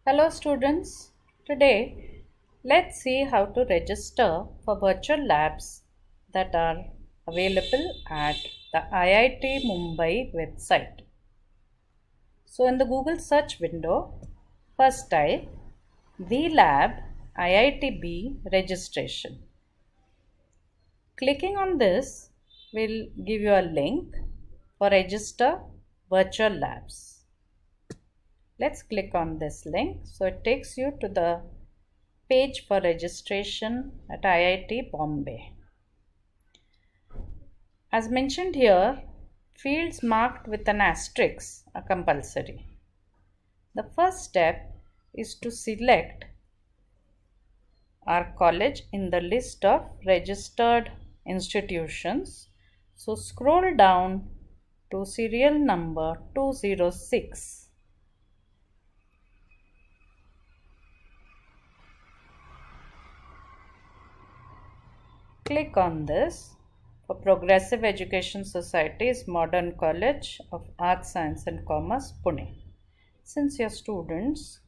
Hello students, today let's see how to register for virtual labs that are available at the IIT Mumbai website. So in the Google search window, first type VLab IIT-B registration. Clicking on this will give you a link for register virtual labs. Let's click on this link. So it takes you to the page for registration at IIT-Bombay. As mentioned here, fields marked with an asterisk are compulsory. The first step is to select our college in the list of registered institutions. So scroll down to serial number 206. Click on this. For Progressive Education Society's Modern College of Arts, Science and Commerce, Pune. Since you're students,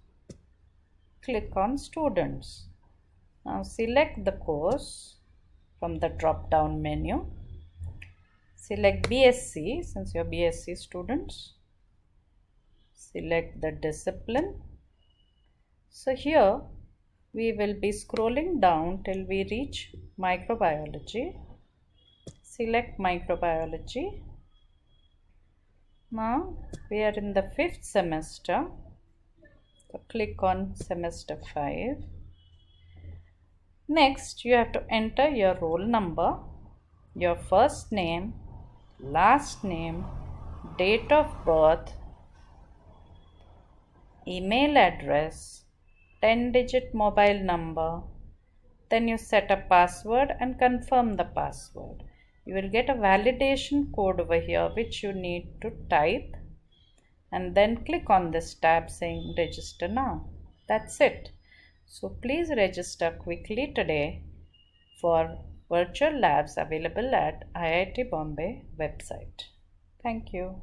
click on Students. Now select the course from the drop-down menu. Select BSc since you're BSc students. Select the discipline. So here we will be scrolling down till we reach microbiology. Select microbiology. Now we are in the 5th semester. So click on semester 5. Next you have to enter your roll number, your first name, last name, date of birth, email address, 10-digit mobile number. Then you set a password and confirm the password. You will get a validation code over here which you need to type and then click on this tab saying register now. That's it. So please register quickly today for virtual labs available at IIT Bombay website. Thank you.